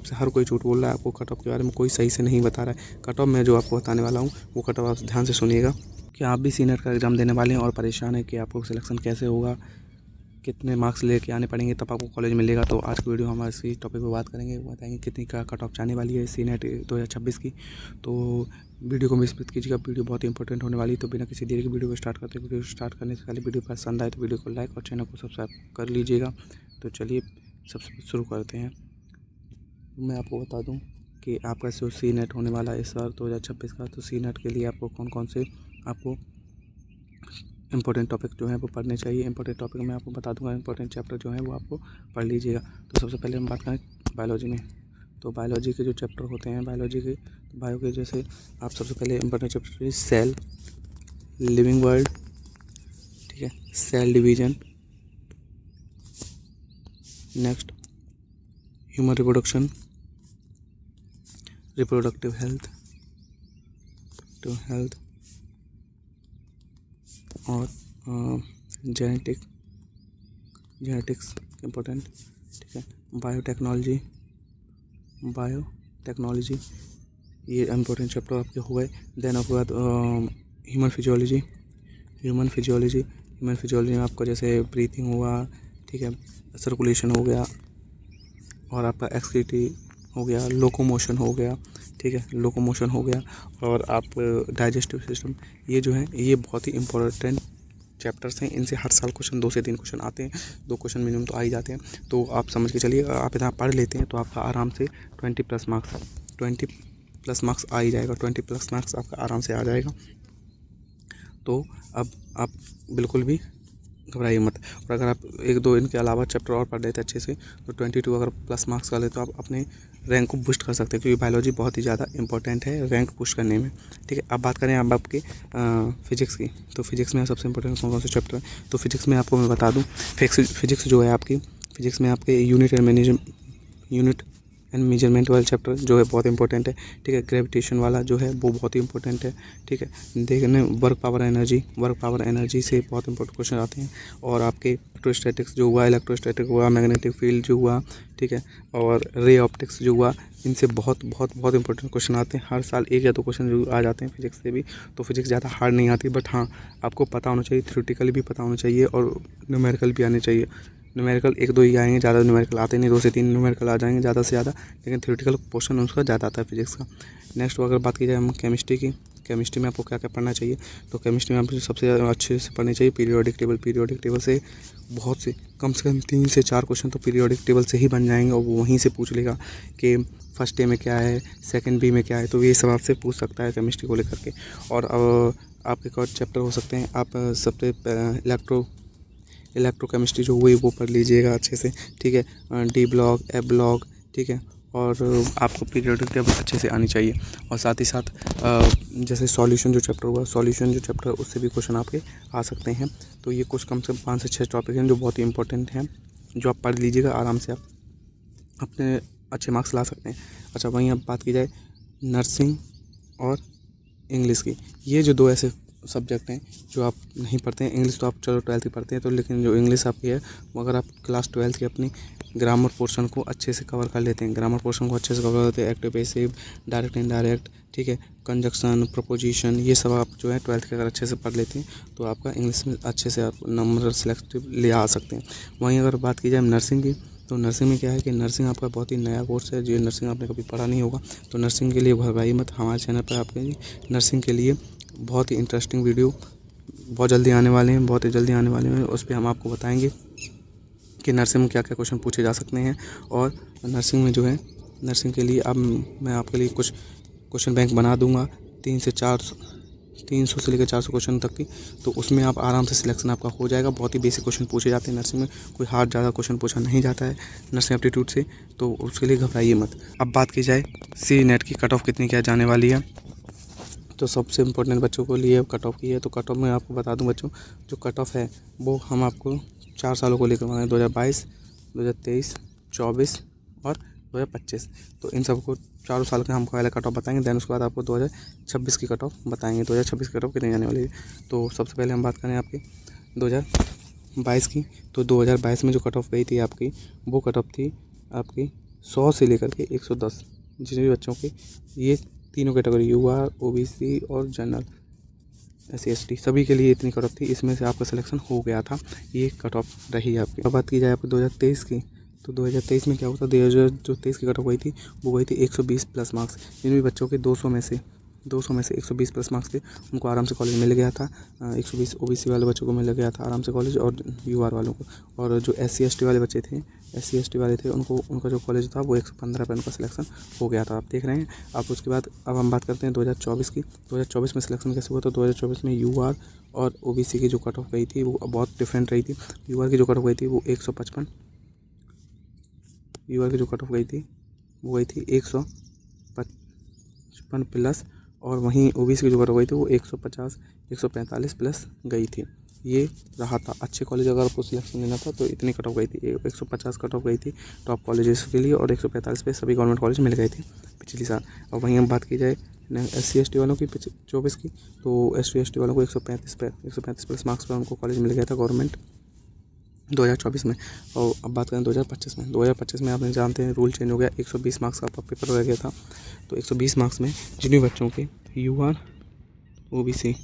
आपसे हर कोई झूठ बोल रहा है, आपको कट ऑफ के बारे में कोई सही से नहीं बता रहा है। कट ऑफ मैं जो आपको बताने वाला हूँ वो कट ऑफ आप ध्यान से सुनिएगा। क्या आप भी सी नेट का एग्ज़ाम देने वाले हैं और परेशान हैं कि आपको सिलेक्शन कैसे होगा, कितने मार्क्स लेके आने पड़ेंगे तब आपको कॉलेज मिलेगा, तो आज की वीडियो हम इसी टॉपिक पे बात करेंगे। बताएंगे कितनी का कट ऑफ जाने वाली है सी नेट 2026 की। तो वीडियो को मिस मत कीजिएगा, वीडियो बहुत इंपॉर्टेंट होने वाली है। तो बिना किसी देरी के वीडियो को स्टार्ट करते हैं। वीडियो स्टार्ट करने से पहले वीडियो पसंद आए तो वीडियो को लाइक और चैनल को सब्सक्राइब कर लीजिएगा। तो चलिए सबसे शुरू करते हैं। मैं आपको बता दूँ कि आपका जो सी नेट होने वाला है इस बार 2026 का, तो सी नेट के लिए आपको कौन कौन से आपको इंपॉर्टेंट टॉपिक जो है वो पढ़ने चाहिए। इंपॉर्टेंट टॉपिक मैं आपको बता दूंगा, इंपॉर्टेंट चैप्टर जो है वो आपको पढ़ लीजिएगा। तो सबसे पहले हम बात करें बायोलॉजी में। तो बायोलॉजी के जो चैप्टर होते हैं बायोलॉजी के, तो बायो के जैसे आप सबसे पहले important chapter cell, living world, ठीक है, cell division, next human reproduction, reproductive health और जेनेटिक्स इम्पोर्टेंट, ठीक है, बायोटेक्नोलॉजी ये इम्पोर्टेंट चैप्टर आपके हो गए। देन आपके बाद ह्यूमन फिजियोलॉजी में आपका जैसे ब्रीथिंग हुआ, ठीक है, सर्कुलेशन हो गया और आपका एक्सक्रीटी हो गया, लोकोमोशन हो गया, ठीक है, लोकोमोशन हो गया और आप डाइजेस्टिव सिस्टम, ये जो है ये बहुत ही इंपॉर्टेंट चैप्टर्स हैं। इनसे हर साल क्वेश्चन 2 से 3 क्वेश्चन आते हैं, 2 क्वेश्चन मिनिमम तो आ ही जाते हैं। तो आप समझ के चलिए, आप इतना पढ़ लेते हैं तो आपका आराम से 20+ मार्क्स आ ही जाएगा। 20+ मार्क्स आपका आराम से आ जाएगा। तो अब आप बिल्कुल भी घबराइए मत। और अगर आप 1-2 इनके अलावा चैप्टर और पढ़ लेते अच्छे से तो 22 अगर प्लस मार्क्स कर ले तो आप अपने रैंक को बूस्ट कर सकते हैं, क्योंकि बायोलॉजी बहुत ही ज़्यादा इंपॉर्टेंट है रैंक पुश करने में, ठीक है। अब बात करें अब आपके फिजिक्स की। तो फिजिक्स में सबसे इंपॉर्टेंट कौन कौन से चैप्टर है। तो फिजिक्स में आपको मैं बता दूँ, फिजिक्स जो है आपकी, फिजिक्स में आपके यूनिट एंड मेजरमेंट वाला चैप्टर जो है बहुत इंपॉर्टेंट है, ठीक है। ग्रेविटेशन वाला जो है वो बहुत ही इंपॉर्टेंट है, ठीक है। देखने वर्क पावर एनर्जी से बहुत इंपॉर्टेंट क्वेश्चन आते हैं। और आपके इलेक्ट्रोस्टैटिक्स जो हुआ, मैग्नेटिक फील्ड जो हुआ, ठीक है, और रे ऑप्टिक्स जो हुआ, इनसे बहुत इंपॉर्टेंट क्वेश्चन आते हैं। हर साल 1 या 2 क्वेश्चन जरूर आ जाते हैं फिजिक्स से भी। तो फिजिक्स ज़्यादा हार्ड नहीं आती, बट हाँ आपको पता होना चाहिए, थ्योरेटिकल भी पता होना चाहिए और न्यूमेरिकल भी आने चाहिए। न्यूमेरिकल 1-2 ही आएंगे, ज़्यादा न्यूमेरिकल आते नहीं, 2 से 3 न्यूमेरिकल आ जाएंगे ज़्यादा से ज़्यादा, लेकिन थ्योरेटिकल पोर्शन उसका ज़्यादा आता है फिजिक्स का। नेक्स्ट अगर बात की जाए हम केमिस्ट्री की, केमिस्ट्री में आपको क्या क्या पढ़ना चाहिए। तो केमिस्ट्री में आपको सबसे ज़्यादा अच्छे से पढ़नी चाहिए पीरियोडिक टेबल से बहुत से कम 3 से 4 क्वेश्चन तो पीरियोडिक टेबल से ही बन जाएंगे। और वो वहीं से पूछ लेगा कि फर्स्ट ए में क्या है, सेकंड बी में क्या है, तो ये सब आपसे पूछ सकता है केमिस्ट्री को लेकर के। और आपके और चैप्टर हो सकते हैं, आप सबसे इलेक्ट्रोकेमिस्ट्री जो हुई वो पढ़ लीजिएगा अच्छे से, ठीक है, डी ब्लॉक, ए ब्लॉक, ठीक है। और आपको पीरियोडिक टेबल अच्छे से आनी चाहिए। और साथ ही साथ जैसे सॉल्यूशन जो चैप्टर उससे भी क्वेश्चन आपके आ सकते हैं। तो ये कुछ कम से कम 5 से 6 टॉपिक हैं जो बहुत ही इंपॉर्टेंट हैं, जो आप पढ़ लीजिएगा, आराम से आप अपने अच्छे मार्क्स ला सकते हैं। अच्छा, वहीं अब बात की जाए नर्सिंग और इंग्लिश की, ये जो 2 ऐसे सब्जेक्ट हैं जो आप नहीं पढ़ते हैं। इंग्लिश तो आप चलो 12th ही पढ़ते हैं, तो लेकिन जो इंग्लिश आपकी है वो अगर आप क्लास 12th की अपनी ग्रामर पोर्शन को अच्छे से कवर कर लेते हैं, एक्टिव पैसिव, डायरेक्ट इनडायरेक्ट, ठीक है, कंजक्शन, प्रपोजिशन, ये सब आप जो है 12th के अगर अच्छे से पढ़ लेते हैं तो आपका इंग्लिश में अच्छे से आप नंबर सिलेक्टिव ले आ सकते हैं। वहीं अगर बात की जाए नर्सिंग की, तो नर्सिंग में क्या है कि नर्सिंग आपका बहुत ही नया कोर्स है, जो नर्सिंग आपने कभी पढ़ा नहीं होगा। तो नर्सिंग के लिए घबराइए मत, हमारे चैनल पर आपके नर्सिंग के लिए बहुत ही इंटरेस्टिंग वीडियो बहुत जल्दी आने वाले हैं। उस पर हम आपको बताएंगे कि नर्सिंग में क्या क्या क्वेश्चन पूछे जा सकते हैं। और नर्सिंग में जो है, नर्सिंग के लिए अब मैं आपके लिए कुछ क्वेश्चन बैंक बना दूंगा 300 से लेकर 400 क्वेश्चन तक की। तो उसमें आप आराम से सिलेक्शन आपका हो जाएगा। बहुत ही बेसिक क्वेश्चन पूछे जाते हैं नर्सिंग में, कोई हार्ड ज़्यादा क्वेश्चन पूछा नहीं जाता है नर्सिंग एप्टीट्यूड से, तो उसके लिए घबराइए मत। अब बात की जाए सी नेट की कट ऑफ कितनी क्या जाने वाली है। तो सबसे इम्पोर्टेंट बच्चों को लिए कट ऑफ की है। तो कट ऑफ में आपको बता दूं बच्चों, जो कट ऑफ है वो हम आपको 4 सालों को लेकर बनाए, 2022, 2023, 24 और 2025। तो इन सबको 4 साल का हम पहले कट ऑफ बताएंगे, देन उसके बाद आपको 2026 की कट ऑफ बताएंगे। 2026 की कट ऑफ कितनी जाने वाली है। तो सबसे पहले हम बात करें आपकी 2022 की। तो 2022 में जो कट ऑफ गई थी आपकी, वो कट ऑफ थी आपकी 100 से लेकर के 110 जितने भी बच्चों के, ये तीनों कैटेगरी यूआर, ओबीसी और जनरल, SC ST सभी के लिए इतनी कट ऑफ थी। इसमें से आपका सिलेक्शन हो गया था, ये कट ऑफ रही है आपकी। अब बात की जाए आपको 2023 की, तो 2023 में क्या हुआ था, 2023 की कट ऑफ गई थी, वो गई थी 120 प्लस मार्क्स। जिन भी बच्चों के 200 में से 120 प्लस मार्क्स थे, उनको आराम से कॉलेज मिल गया था। 120 ओबीसी वाले बच्चों को मिल गया था आराम से कॉलेज, और यूआर वालों को। और जो SC ST वाले बच्चे थे, SC ST वाले थे, उनका जो कॉलेज था वो 115 पे उनका सिलेक्शन हो गया था, आप देख रहे हैं। अब उसके बाद अब हम बात करते हैं 2024 की। 2024 में सिलेक्शन कैसे हुआ, तो 2024 में यूआर और ओबीसी की जो कट ऑफ गई थी वो बहुत डिफरेंट रही थी। यूआर की जो कट ऑफ गई थी वो 155, यूआर की जो कट ऑफ गई थी वो गई थी 155 प्लस, और वहीं ओबीसी की जो कट ऑफ गई थी वो 150 145 प्लस गई थी। ये रहा था। अच्छे कॉलेज अगर आपको सिलेक्शन लेना था तो इतनी कट ऑफ गई थी, 150 कट ऑफ गई थी टॉप कॉलेजेस के लिए, और 145 पे सभी गवर्नमेंट कॉलेज मिल गए थे पिछले साल। और वहीं हम बात की जाए SC ST वालों की 24 की, तो SC ST वालों को 135 प्लस मार्क्स पर उनको कॉलेज मिल गया था गवर्नमेंट 2024 में। और अब बात करें 2025 में, 2025 में आपने जानते हैं रूल चेंज हो गया, 120 मार्क्स का पेपर रह गया था। तो 120 मार्क्स में जिन भी बच्चों के यूआर, ओबीसी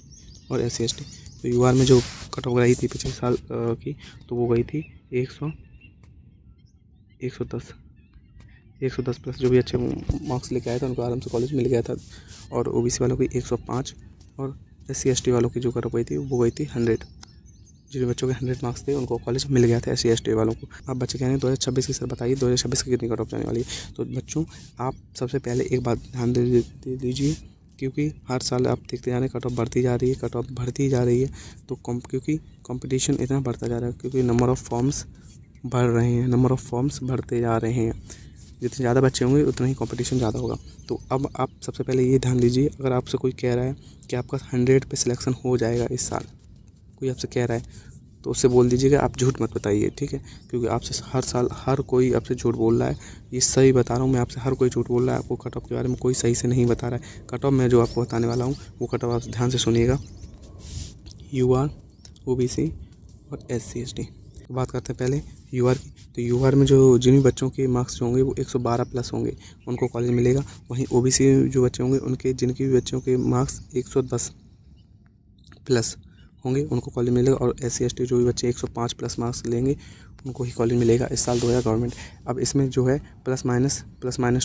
और SC ST, तो यूआर में जो कट ऑफ गई थी पिछले साल की, तो वो गई थी 110 प्लस। जो भी अच्छे मार्क्स लेके आए थे उनको आराम से कॉलेज मिल गया था। और ओबीसी वालों की 105, और SC ST वालों की जो कट ऑफ गई थी वो गई थी 100। जिन बच्चों के 100 मार्क्स थे उनको कॉलेज मिल गया था SC ST वालों को। अब बच्चे कह रहे हैं 2026 की, सर बताइए 2026 की कितनी कट ऑफ जाने वाली है। तो बच्चों, आप सबसे पहले एक बात ध्यान दे दीजिए, क्योंकि हर साल आप देखते जा रहे हैं कट ऑफ बढ़ती जा रही है, कट ऑफ बढ़ती जा रही है। तो क्योंकि कंपटीशन इतना बढ़ता जा रहा है, क्योंकि नंबर ऑफ़ फॉर्म्स बढ़ रहे हैं, नंबर ऑफ़ फॉर्म्स बढ़ते जा रहे हैं। जितने ज़्यादा बच्चे होंगे उतना ही कंपटीशन ज़्यादा होगा। तो अब आप सबसे पहले ये ध्यान दीजिए, अगर आपसे कोई कह रहा है कि आपका 100 पे सिलेक्शन हो जाएगा इस साल, कोई आपसे कह रहा है, तो उससे बोल दीजिएगा आप झूठ मत बताइए, ठीक है। क्योंकि आपसे हर साल हर कोई आपसे झूठ बोल रहा है, ये सही बता रहा हूँ मैं आपसे, हर कोई झूठ बोल रहा है। आपको कट ऑफ के बारे में कोई सही से नहीं बता रहा है। कट ऑफ मैं जो आपको बताने वाला हूँ वो कट ऑफ आप ध्यान से सुनिएगा। यूआर, ओबीसी और SC ST। बात करते हैं पहले यूआर की। तो यूआर में जो जिन भी बच्चों के मार्क्स होंगे वो 112 प्लस होंगे, उनको कॉलेज मिलेगा। वहीं ओबीसी जो बच्चे होंगे उनके जिनके भी बच्चों के मार्क्स 110 प्लस होंगे उनको कॉलेज मिलेगा। और SC ST जो भी बच्चे 105 प्लस मार्क्स लेंगे उनको ही कॉलेज मिलेगा इस साल 2000 गवर्नमेंट। अब इसमें जो है प्लस माइनस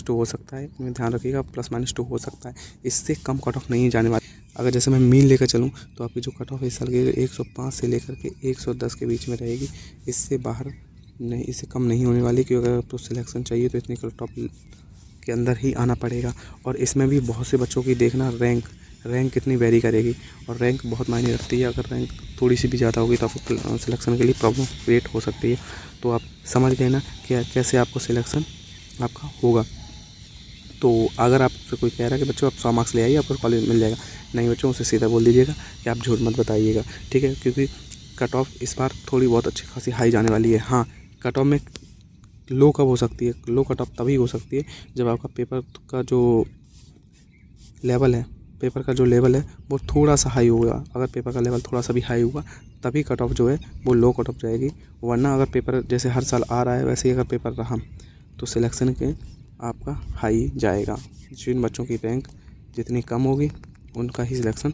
2 हो सकता है, इसमें ध्यान रखिएगा, +-2 हो सकता है, इससे कम कट ऑफ नहीं जाने वाली। अगर जैसे मैं मीन लेकर चलूँ तो आपकी जो कट ऑफ इस साल की 105 से लेकर के 110 के बीच में रहेगी, इससे बाहर नहीं, इससे कम नहीं होने वाली। क्योंकि अगर आपको सिलेक्शन चाहिए तो इतनी कट ऑफ के अंदर ही आना पड़ेगा। और इसमें भी बहुत से बच्चों की देखना रैंक कितनी वेरी करेगी, और रैंक बहुत मायने रखती है। अगर रैंक थोड़ी सी भी ज़्यादा होगी तो आपको सिलेक्शन के लिए प्रॉब्लम क्रिएट हो सकती है। तो आप समझ गए ना कि कैसे आपको सिलेक्शन आपका होगा। तो अगर आपसे कोई कह रहा है कि बच्चों आप 100 मार्क्स ले आइए आपको कॉलेज मिल जाएगा, नहीं बच्चों, उसे सीधा बोल दीजिएगा कि आप झूठ मत बताइएगा, ठीक है। क्योंकि कट ऑफ इस बार थोड़ी बहुत अच्छी खासी हाई जाने वाली है। हाँ, कट ऑफ में लो कब हो सकती है, लो कट ऑफ तभी हो सकती है जब आपका पेपर का जो लेवल है वो थोड़ा सा हाई होगा। अगर पेपर का लेवल थोड़ा सा भी हाई हुआ तभी कट ऑफ जो है वो लो कट ऑफ जाएगी। वरना अगर पेपर जैसे हर साल आ रहा है वैसे ही अगर पेपर रहा तो सिलेक्शन के आपका हाई जाएगा। जिन बच्चों की रैंक जितनी कम होगी उनका ही सिलेक्शन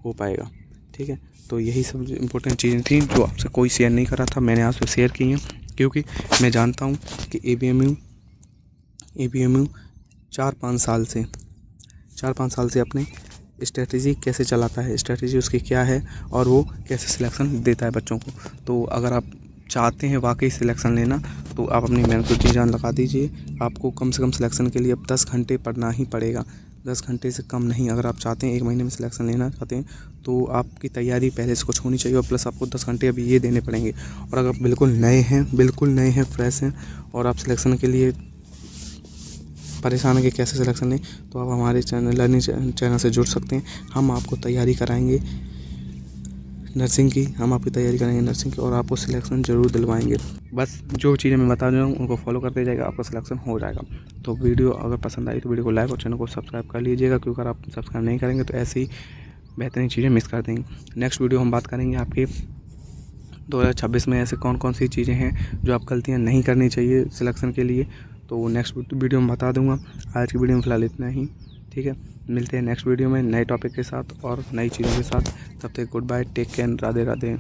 हो पाएगा, ठीक है। तो यही सब इम्पोर्टेंट चीज़ें थी जो आपसे कोई शेयर नहीं करा था, मैंने आपसे शेयर की हैं। क्योंकि मैं जानता हूँ कि ABMU 4-5 साल से अपने स्ट्रेटजी कैसे चलाता है, स्ट्रेटजी उसकी क्या है और वो कैसे सिलेक्शन देता है बच्चों को। तो अगर आप चाहते हैं वाकई सिलेक्शन लेना तो आप अपनी मेहनत की जान लगा दीजिए। आपको कम से कम सिलेक्शन के लिए अब 10 घंटे पढ़ना ही पड़ेगा, 10 घंटे से कम नहीं। अगर आप चाहते हैं 1 महीने में सिलेक्शन लेना चाहते हैं तो आपकी तैयारी पहले से कुछ होनी चाहिए, और प्लस आपको 10 घंटे अभी ये देने पड़ेंगे। और अगर बिल्कुल नए हैं, फ्रेश हैं और आप सिलेक्शन के लिए परेशान है कि कैसे सिलेक्शन लें, तो आप हमारे लर्निंग चैनल से जुड़ सकते हैं। हम आपको तैयारी कराएंगे नर्सिंग की, और आपको सिलेक्शन ज़रूर दिलवाएंगे। बस जो चीज़ें मैं बता रहा हूँ उनको फॉलो करते जाएगा, आपका सिलेक्शन हो जाएगा। तो वीडियो अगर पसंद आई तो वीडियो को लाइक और चैनल को सब्सक्राइब कर लीजिएगा, क्योंकि अगर आप सब्सक्राइब नहीं करेंगे तो ऐसी ही बेहतरीन चीज़ें मिस कर देंगे। नेक्स्ट वीडियो हम बात करेंगे आपके 2026 में ऐसे कौन कौन सी चीज़ें हैं जो आप गलतियाँ नहीं करनी चाहिए सिलेक्शन के लिए, तो वो नेक्स्ट वीडियो में बता दूंगा। आज की वीडियो में फ़िलहाल इतना ही, ठीक है। मिलते हैं नेक्स्ट वीडियो में नए टॉपिक के साथ और नई चीज़ों के साथ। तब तक good bye, take care, Radhe Radhe.